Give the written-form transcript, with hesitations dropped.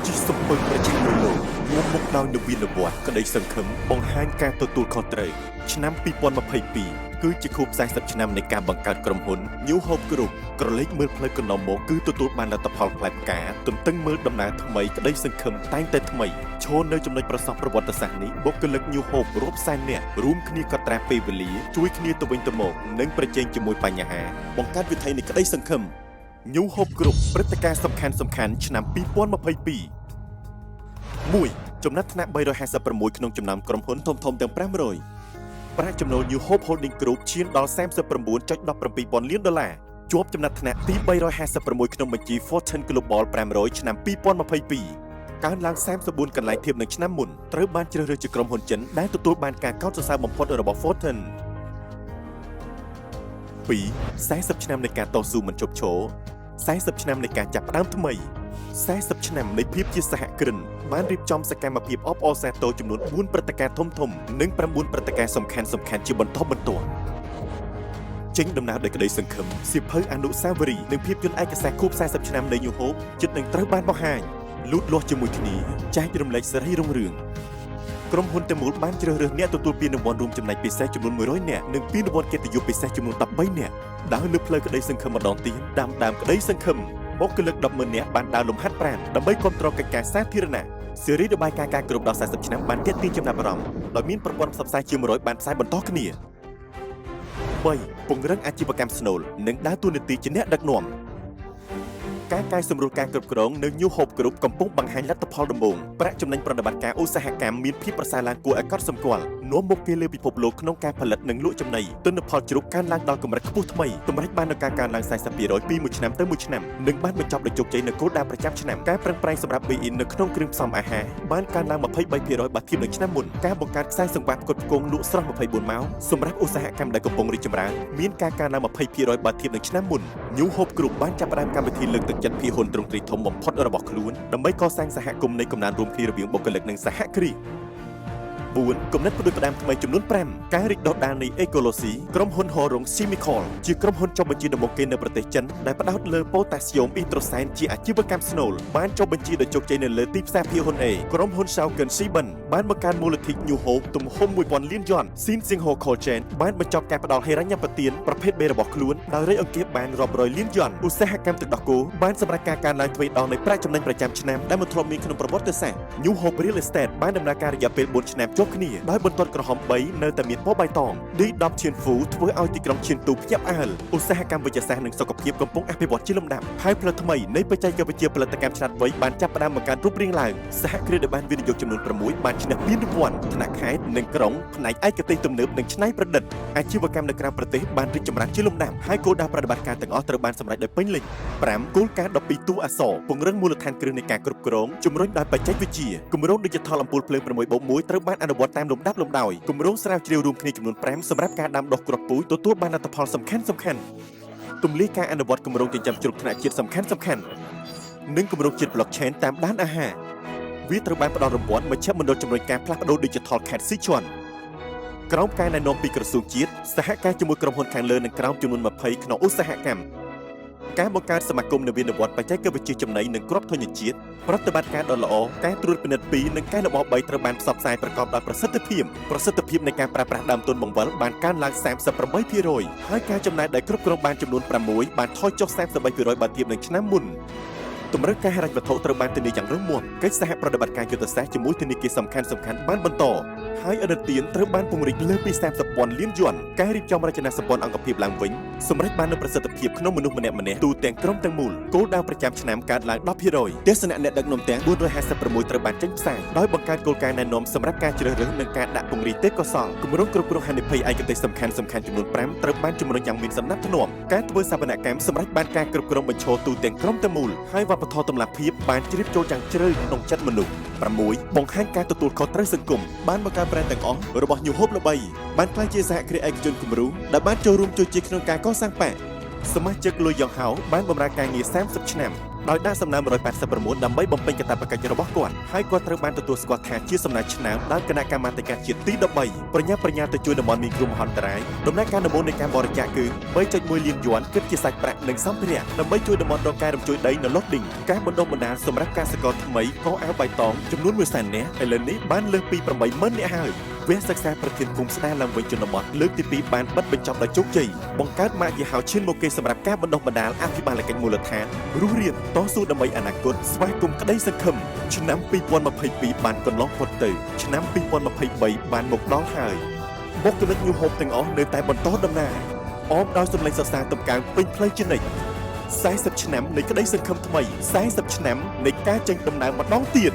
ជីសំពើប្រចាំលើលោកងំមុខដោយនវីនវត្តក្តីសង្ឃឹមបង្ហាញការទទួលខុសត្រូវឆ្នាំ2022គឺជាខួប40ឆ្នាំនៃការបង្កើតក្រុមហ៊ុន New Hope Group ក្រឡេកមើលផ្លូវកន្លងមកគឺទទួលបានលទ្ធផលផ្លែផ្កាទន្ទឹងមើលដំណើរថ្មីក្តីសង្ឃឹមតែងតែថ្មីឈរនៅចំណុចប្រសពប្រវត្តិសាស្ត្រនេះបុគ្គលិក New Hope រាប់សែននាក់រួមគ្នាកត់ត្រាពេលវេលាជួយគ្នាទៅវិញទៅមកនិងប្រជែងជាមួយបញ្ហាបង្កើតវិថីនៃក្តីសង្ឃឹម New Hope Group ព្រឹត្តិការណ៍សំខាន់ឆ្នាំ2022 1. ចំណាត់ថ្នាក់356ក្នុងចំណោមក្រុមហ៊ុនធំៗទាំង500ប្រាក់ចំណូល New Hope Holding Group ឈានដល់ 39.17 ពាន់លានដុល្លារជាប់ចំណាត់ថ្នាក់ទី356ក្នុងបញ្ជី Fortune Global 500ឆ្នាំ2022កើនឡើង34កន្លែងធៀបនឹងឆ្នាំមុនត្រូវបានជ្រើសរើសជាក្រុមហ៊ុនចិនដែលទទួលបានការកោតសរសើរបំផុតរបស់ Fortune 2. 40ឆ្នាំនៃការតស៊ូមិនឈប់ឈរ40ឆ្នាំនៃការចាប់ផ្ដើមថ្មី40ឆ្នាំនៃភាពជាសហគ្រិនបានរៀបចំសកម្មភាពអបអរសាទរចំនួន4ព្រឹត្តិការណ៍ធំៗនិង9ព្រឹត្តិការណ៍សំខាន់ៗជាបន្តបន្ទាប់ចេញដំណើរដោយក្តីសង្ឃឹមសៀវភៅអនុស្សាវរីយ៍និងភាពយន្តឯកសារខួប40ឆ្នាំនៃ New Hope ជិតនឹងត្រូវបានបង្ហាញលូតលាស់ជាមួយគ្នាចែករំលែកសេរីរុងរឿងក្រុមហ៊ុនទាំងមូលបានជ្រើសរើសអ្នកទទួលពានរង្វាន់រួមចំណែកពិសេសចំនួន100នាក់និងពានរង្វាន់កិត្តិយសពិសេសចំនួន13នាក់ដើរលើផ្លូវក្តីសង្ឃឹមម្ដងទៀតដើមក្តីសង្ឃឹមបុគ្គលិក 100000 នាក់បានដើរលំហាត់ប្រាណដើម្បីគ្រប់គ្រងកិច្ចការសាធារណៈសេរីរបាយការណ៍ការគ្រប់ដល់40ឆ្នាំបានទាក់ទាញចំណាប់អារម្មណ៍ដោយមានប្រព័ន្ធផ្សព្វផ្សាយជា100បានផ្សាយបន្តគ្នា 3. ពង្រឹងអាជីវកម្មស្នូលនិងដើរតួនាទីជាអ្នកដឹកនាំការកែសម្រួលការគ្រប់គ្រងនៅ New Hope Group កំពុងបង្ហាញលទ្ធផលដំបូងប្រាក់ចំណេញប្រតិបត្តិការឧស្សាហកម្មមានភាពប្រសើរឡើងគួរឲ្យកត់សម្គាល់នាំមុខគេលើពិភពលោកក្នុងការផលិតនិងលក់ចំណីទិន្នផលជ្រូកកើនឡើងដល់កម្រិតខ្ពស់ថ្មីតម្រូវបាននូវការកើនឡើង 40% ពីមួយឆ្នាំទៅមួយឆ្នាំនិងបានបញ្ចប់ដោយជោគជ័យនៅគោលដៅប្រចាំឆ្នាំការប្រឹងប្រែងសម្រាប់ BIN នៅក្នុងគ្រឿងផ្សំអាហារបានកើនឡើង 23% បើធៀបនឹងឆ្នាំមុនការបង្កើតខ្សែសង្វាក់ផ្គត់ផ្គង់លក់ស្រស់24ម៉ោងសម្រាប់ឧស្សាហកម្មដែលកំពុងរីកចម្រើនមានការកើនឡើង 20% បើធៀបនឹងឆ្នាំមុន New Hope Group បានចាប់ផ្ដើមកម្មវិធីលើកទឹកចិត្តភាគហ៊ុនទ្រង់ទ្រីធំបំផុតរបស់ខ្លួនដើម្បីកសាងសហគមន៍នៃកំណើនរួមគ្នារវាងបុគ្គលិកនិងសហគ្រាស 4. គំនិតផ្ដួចផ្ដើមថ្មីចំនួន5ការរីកដុះដាលនៃ Ecology ក្រុមហ៊ុន Horong Chemical ជាក្រុមហ៊ុនចុះបញ្ជីដំបូងគេនៅប្រទេសចិនដែលផ្ដោតលើប៉ូតាស្យូមអ៊ីត្រូសែនជាអាជីវកម្មស្នូលបានចុះបញ្ជីដោយជោគជ័យនៅលើទីផ្សារភាគហ៊ុន A ក្រុមហ៊ុន Shaogan Siben បានបង្កើនមូលនិធិ New Hope ទំហំ 1000 លានយន់ Sin Singho Cold Chain បានបញ្ចប់ការផ្ដល់ហិរញ្ញប្បទានប្រភេទ B របស់ខ្លួនដោយរៃអង្គាសបានរាប់រយលានយន់ឧស្សាហកម្មទឹកដោះគោបានសម្រេចការកើនឡើងទ្វេដងនៃប្រាក់ចំណេញប្រចាំឆ្នាំដែលមិនធ្លាប់មានក្នុងប្រវត្តិសាស្ត្រ New Hope Real Estate បានដំណើរការរយៈពេល4ឆ្នាំជាប់គ្នាដោយបន្ទាត់ក្រហម3នៅតែមានពណ៌បៃតងឌី10ឈៀនហ្វូធ្វើឲ្យទីក្រុងឈៀនទូភ្ញាក់ផ្អើលឧស្សាហកម្មវិទ្យាសាស្ត្រនិងសុខភាពកំពុងអភិវឌ្ឍជាលំដាប់ហើយផ្លូវថ្មីនៃបច្ចេកវិទ្យាផលិតកម្មឆ្លាតវៃបានចាប់ផ្ដើមបង្កើតរូបរាងឡើងសហគ្រាសដែលបានវិនិយោគចំនួន6បានឈ្នះពានរង្វាន់ថ្នាក់ខេត្តនិងក្រុងផ្នែកឯកទេសទំនើបនិងច្នៃប្រឌិតអាជីវកម្មនៅក្រៅប្រទេសបានរីកចម្រើនជាលំដាប់ហើយគោលដៅប្រតិបត្តិការទាំងអស់ត្រូវបានសម្រេចដោយពេញលេញ 5. គោលការណ៍12តួអក្សរពង្រឹងមូលដ្ឋានគ្រឹះនៃការគ្រប់គ្រងជំរុញដោយបច្ចេកវិទ្យាគម្រោង Digital អំពូលភ្លើង 6+1 ត្រូវបានអនុវត្តតាមលំដាប់លំដោយគម្រោងស្រាវជ្រាវរួមគ្នាចំនួន5សម្រាប់ការដាំដុះគ្រាប់ពូជទទួលបានលទ្ធផលសំខាន់ទម្លាយការអនុវត្តគម្រោងចិញ្ចឹមជ្រូកថ្នាក់ជាតិសំខាន់និងគម្រោងជាតិ Blockchain តាមដានអាហារវាត្រូវបានផ្ដល់រង្វាន់មជ្ឈមណ្ឌលជំរុញការផ្លាស់ប្ដូរ Digital ខេត្តស៊ីឈួនក្រោមការណែនាំពីក្រសួងជាតិសហការជាមួយក្រុមហ៊ុនខាងលើនិងក្រោមចំនួន20ក្នុងឧស្សាហកម្មការបង្កើតសមាគមនវានុវត្តន៍បច្ចេកវិទ្យាចំណីនិងគ្រាប់ធញ្ញជាតិប្រតិបត្តិការដ៏ល្អការត្រួតពិនិត្យ2និងកែលម្អ3ត្រូវបានផ្សព្វផ្សាយប្រកបដោយប្រសិទ្ធភាពនៃការប្រើប្រាស់ដើមទុនបង្វិលបានកើនឡើង 38% ហើយការចំណាយដែលគ្រប់គ្រងបានចំនួន6បានថយចុះ 33% បើធៀបនឹងឆ្នាំមុនតម្រូវការហិរញ្ញវត្ថុត្រូវបានធានាយ៉ាងរឹងមាំកិច្ចសហប្រតិបត្តិការយុទ្ធសាស្ត្រជាមួយធនាគារសំខាន់បានបន្តហើយឥណទានត្រូវបានពង្រីកលើសពី 30 ពាន់លានយន់ការរៀបចំរចនាសម្ព័ន្ធអង្គភាពឡើងវិញសម្រាប់បាននូវប្រសិទ្ធភាពក្នុងមនុស្សម្នាក់ទូទាំងក្រុមទាំងមូលគោលដៅប្រចាំឆ្នាំកើនឡើង 10% ទស្សនៈអ្នកដឹកនាំទាំង456ត្រូវបានចេញផ្សាយដោយបង្កើតគោលការណ៍ណែនាំសម្រាប់ការជ្រើសរើសនិងការដាក់ពង្រីកទេពកោសល្យគម្រោងគ្រប់គ្រងហានិភ័យឯកទេសសំខាន់ចំនួន5ត្រូវបានជំរុញយ៉ាងមានសណ្ដាប់ធ្នាប់ការធ្វើសវនកម្មសម្រាប់បានការគ្រប់គ្រងបញ្ឈរទូទាំងក្រុមទាំងមូលហើយវប្បធម៌តម្លាភាពបានជ្រាបចូលយ៉ាងជ្រៅក្នុងចិត្តមនុស្ស 6. បង្ហាញការទទួលខុសត្រូវសង្គមបានបង្កើត brand ទាំងអស់របស់ New Hope ល្បីបានក្លាយជាសហគ្រាសឯកជនគំរូដែលបានចូលរួមជួយជាក្នុងការកសាងបកសមាជិកលុយយ៉ងហៅបានបម្រើការងារ30ឆ្នាំ ដោយដាក់សំណើម189ដើម្បីបំពេញកាតព្វកិច្ចរបស់គាត់ហើយគាត់ត្រូវបានទទួលស្គាល់ថាជាសំណាញ់ឆ្នើមដោយគណៈកម្មាធិការជាតិទី13ប្រញាប់ទៅជួយតំបន់មានគ្រោះមហន្តរាយដំណើរការដំបូងនៃការបរិច្ចាគគឺ 3.1 លានយួនគិតជាសាច់ប្រាក់និងសម្ភារៈដើម្បីជួយតំបន់រកការរំជួយដីនៅឡុតឌីងការបណ្ដុះបណ្ដាលសម្រាប់កសិករថ្មីកអាវបៃតងចំនួន 100,000 នាក់ឥឡូវនេះបានលើសពី 80,000 នាក់ហើយវគ្គសិក្សាប្រធានភូមិស្ដារឡើងវិញជនបទលើកទី 2 បានបិទបញ្ចប់ដោយជោគជ័យបង្កើតម៉ាកយីហោឈានមុខគេសម្រាប់ការបណ្ដុះបណ្ដាលអភិបាលកិច្ចមូលដ្ឋានរស់រានតស៊ូដើម្បីអនាគតស្វាគមន៍ក្តីសង្ឃឹមឆ្នាំ 2022 បានកន្លងផុតទៅឆ្នាំ 2023 បានមកដល់ហើយបុគ្គលិកញូហូបទាំងអស់នៅតែបន្តដំណើរអមដោយសម្លេងសរសើរតម្កើងពេញផ្លូវជានិច្ច40 ឆ្នាំនៃក្តីសង្ឃឹមថ្មី40 ឆ្នាំនៃការចេញដំណើរម្ដងទៀត